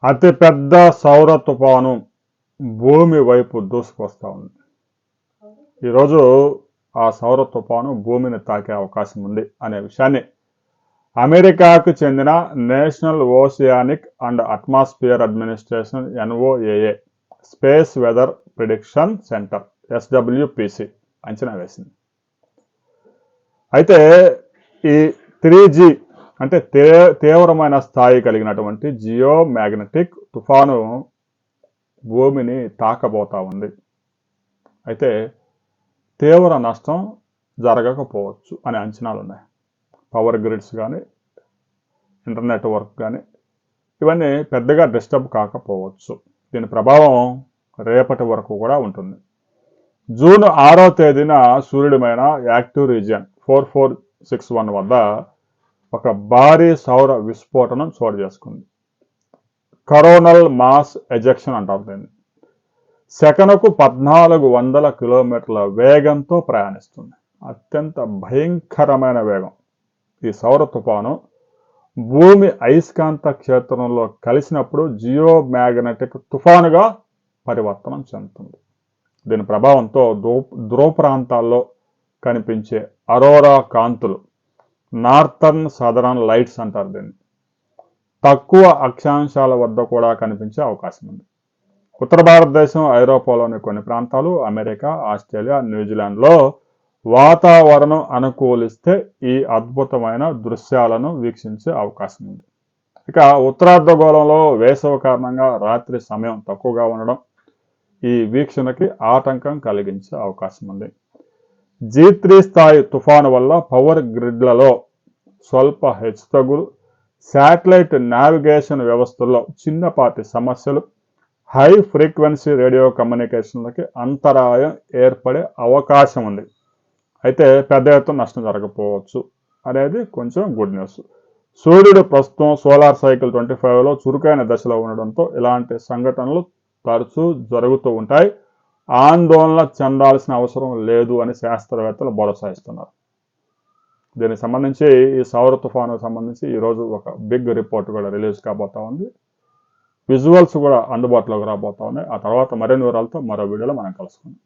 అతిపెద్ద సౌర తుఫాను భూమి వైపు దూసుకొస్తా ఉంది. ఈరోజు ఆ సౌర తుఫాను భూమిని తాకే అవకాశం ఉంది అనే విషయాన్ని అమెరికాకు చెందిన national oceanic and atmosphere administration NOAA space weather prediction centre SWPC అంచనా వేసింది. అయితే ఈ 3G అంటే తీవ్రమైన స్థాయి కలిగినటువంటి జియో మ్యాగ్నెటిక్ తుఫాను భూమిని తాకబోతా ఉంది. అయితే తీవ్ర నష్టం జరగకపోవచ్చు అనే అంచనాలు ఉన్నాయి. పవర్ గ్రిడ్స్ కానీ ఇంటర్నెట్ వర్క్ కానీ ఇవన్నీ పెద్దగా డిస్టర్బ్ కాకపోవచ్చు. దీని ప్రభావం రేపటి వరకు కూడా ఉంటుంది. జూన్ 6వ తేదీన సూర్యుడిమైన యాక్టివ్ రీజియన్ 4461 వద్ద ఒక భారీ సౌర విస్ఫోటనం చోటు చేసుకుంది. కరోనల్ మాస్ ఎజెక్షన్ అంటారు దీన్ని. సెకనుకు 1400 కిలోమీటర్ల వేగంతో ప్రయాణిస్తుంది. అత్యంత భయంకరమైన వేగం. ఈ సౌర తుఫాను భూమి అయస్కాంత క్షేత్రంలో కలిసినప్పుడు జియో మ్యాగ్నెటిక్ తుఫానుగా పరివర్తనం చెందుతుంది. దీని ప్రభావంతో ధ్రువ ప్రాంతాల్లో కనిపించే అరోరా కాంతులు, నార్థర్న్ సదరన్ లైట్స్ అంటారు దీన్ని, తక్కువ అక్షాంశాల వద్ద కూడా కనిపించే అవకాశం ఉంది. ఉత్తర భారతదేశం, ఐరోపాలోని కొన్ని ప్రాంతాలు, అమెరికా, ఆస్ట్రేలియా, న్యూజిలాండ్లో వాతావరణం అనుకూలిస్తే ఈ అద్భుతమైన దృశ్యాలను వీక్షించే అవకాశం ఉంది. ఇక ఉత్తరార్ధగోళంలో వేసవి కారణంగా రాత్రి సమయం తక్కువగా ఉండడం ఈ వీక్షణకి ఆటంకం కలిగించే అవకాశం ఉంది. G3 స్థాయి తుఫాను వల్ల పవర్ గ్రిడ్లలో స్వల్ప హెచ్చుతగ్గులు, శాటిలైట్ నావిగేషన్ వ్యవస్థల్లో చిన్నపాటి సమస్యలు, హై ఫ్రీక్వెన్సీ రేడియో కమ్యూనికేషన్లకి అంతరాయం ఏర్పడే అవకాశం ఉంది. అయితే పెద్ద ఎత్తున నష్టం జరగకపోవచ్చు అనేది కొంచెం గుడ్ న్యూస్. సూర్యుడు ప్రస్తుతం సోలార్ సైకిల్ 25లో చురుకైన దశలో ఉండడంతో ఇలాంటి సంఘటనలు తరచూ జరుగుతూ ఉంటాయి. ఆందోళన చెందాల్సిన అవసరం లేదు అని శాస్త్రవేత్తలు భరోసా ఇస్తున్నారు. దీనికి సంబంధించి ఈ సౌర తుఫానుకు సంబంధించి ఈరోజు ఒక బిగ్ రిపోర్ట్ కూడా రిలీజ్ కాబోతా ఉంది. విజువల్స్ కూడా అందుబాటులోకి రాబోతా ఉన్నాయి. ఆ తర్వాత మరిన్ని వివరాలతో మరో వీడియోలో మనం కలుసుకుందాం.